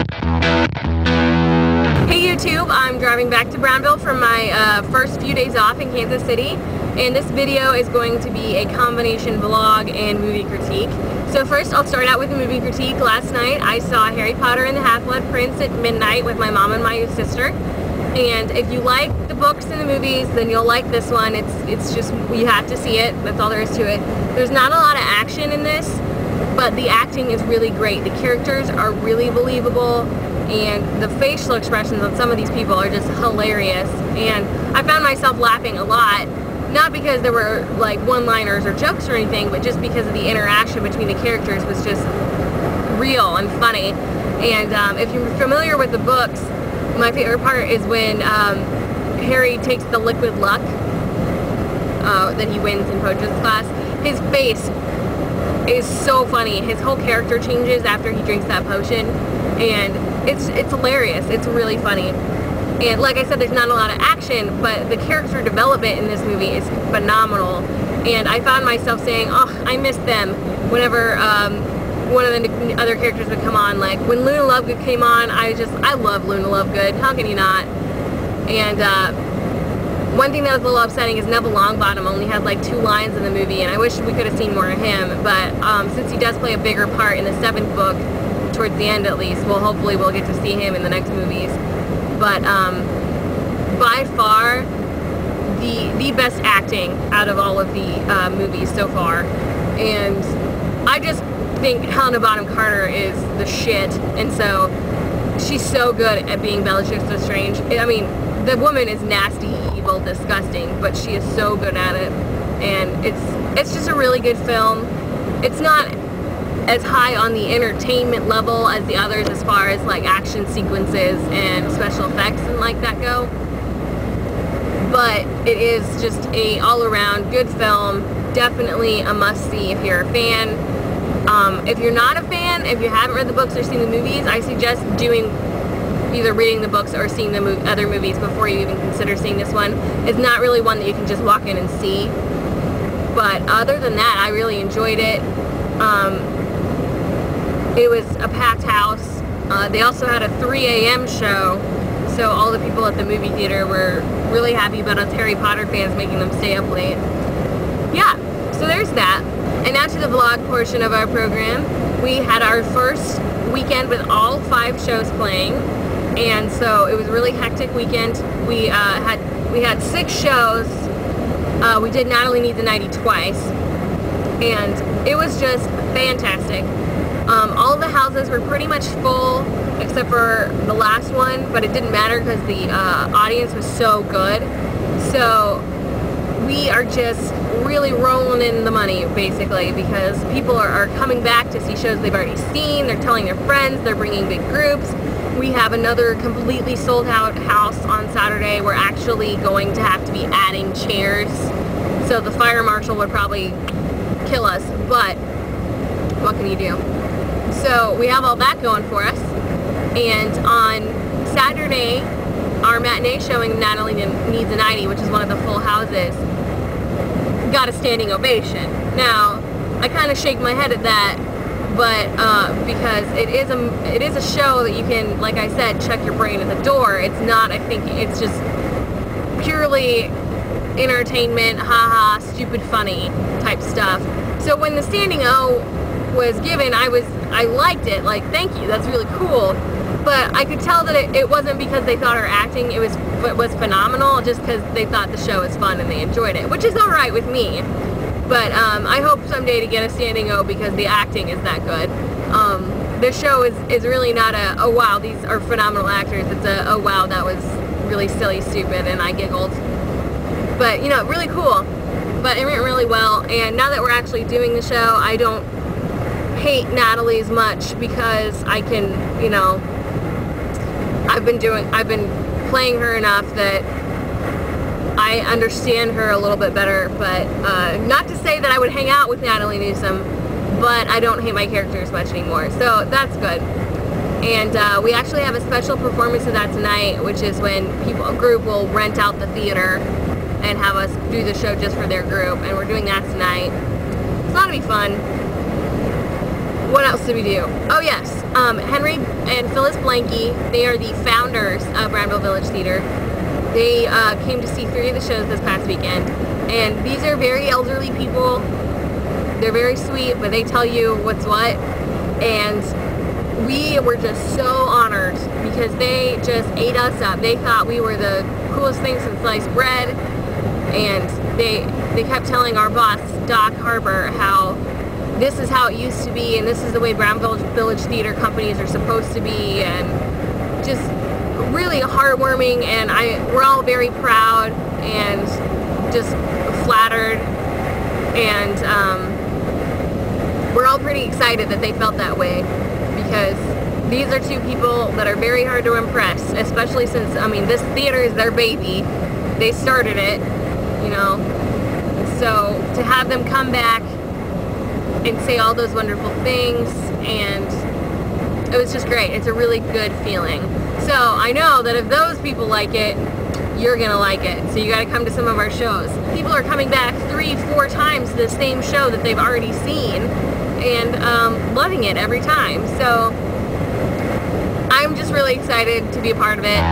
Hey YouTube, I'm driving back to Brownville from my first few days off in Kansas City, and this video is going to be a combination vlog and movie critique. So first I'll start out with a movie critique. Last night I saw Harry Potter and the Half-Blood Prince at midnight with my mom and my sister. And if you like the books and the movies, then you'll like this one. It's just, you have to see it. That's all there is to it. There's not a lot of action in this, but the acting is really great. The characters are really believable, and the facial expressions on some of these people are just hilarious. And I found myself laughing a lot, not because there were like one-liners or jokes or anything, but just because of the interaction between the characters was just real and funny. And if you're familiar with the books, my favorite part is when Harry takes the liquid luck that he wins in Potions class. His face is so funny. His whole character changes after he drinks that potion, and it's hilarious. It's really funny. And like I said, there's not a lot of action, but the character development in this movie is phenomenal. And I found myself saying, oh, I miss them whenever one of the other characters would come on. Like when Luna Lovegood came on, I love Luna Lovegood. How can you not? And one thing that was a little upsetting is Neville Longbottom only had like 2 lines in the movie, and I wish we could have seen more of him. But since he does play a bigger part in the 7th book, towards the end at least, hopefully we'll get to see him in the next movies. But by far the best acting out of all of the movies so far. And I just think Helena Bonham Carter is the shit, and so she's so good at being Bellatrix Lestrange. I mean, the woman is nasty, evil, disgusting, but she is so good at it, and it's just a really good film. It's not as high on the entertainment level as the others as far as like action sequences and special effects and like that go, but it is just a all-around good film. Definitely a must-see if you're a fan. If you're not a fan, if you haven't read the books or seen the movies, I suggest either reading the books or seeing the other movies before you even consider seeing this one. It's not really one that you can just walk in and see, but other than that, I really enjoyed it. It was a packed house. They also had a 3 a.m. show, so all the people at the movie theater were really happy about us Harry Potter fans making them stay up late. Yeah, so there's that. And now to the vlog portion of our program. We had our first weekend with all 5 shows playing, and so it was a really hectic weekend. We had 6 shows. We did Natalie Needs a Nightie twice, and it was just fantastic. All of the houses were pretty much full except for the last one, but it didn't matter because the audience was so good. So we are just really rolling in the money, basically, because people are coming back to see shows they've already seen. They're telling their friends. They're bringing big groups. We have another completely sold out house on Saturday. We're actually going to have to be adding chairs, so the fire marshal would probably kill us, but what can you do? So we have all that going for us. And on Saturday, our matinee showing Natalie Needs a Nightie, which is one of the full houses, got a standing ovation. Now, I kind of shake my head at that, but because it is a show that you can, like I said, check your brain at the door. It's not, I think, it's just purely entertainment, haha, stupid funny type stuff. So when the standing O was given, I liked it, like, thank you, that's really cool. But I could tell that it wasn't because they thought her acting was phenomenal, just because they thought the show was fun and they enjoyed it, which is alright with me. But I hope someday to get a standing O because the acting is that good. This show is really not oh wow, these are phenomenal actors. It's oh wow, that was really silly, stupid, and I giggled. But, you know, really cool. But it went really well, and now that we're actually doing the show, I don't hate Natalie as much because I can, you know, I've been playing her enough that I understand her a little bit better. But not to say that I would hang out with Natalie Newsom, but I don't hate my character as much anymore, so that's good. And we actually have a special performance of that tonight, which is when a group will rent out the theater and have us do the show just for their group, and we're doing that tonight. It's going to be fun. What else did we do? Oh yes, Henry and Phyllis Blanky, they are the founders of Brownville Village Theatre. They came to see 3 of the shows this past weekend, and these are very elderly people. They're very sweet, but they tell you what's what, and we were just so honored because they just ate us up. They thought we were the coolest thing since sliced bread, and they kept telling our boss, Doc Harbour, how this is how it used to be, and this is the way Brownville Village Theatre companies are supposed to be, and just really heartwarming, and we're all very proud and just flattered, and we're all pretty excited that they felt that way, because these are 2 people that are very hard to impress, especially since, I mean, this theater is their baby. They started it, you know, so to have them come back and say all those wonderful things, and it was just great. It's a really good feeling. So I know that if those people like it, you're gonna like it. So you gotta come to some of our shows. People are coming back 3-4 times to the same show that they've already seen, and loving it every time. So I'm just really excited to be a part of it.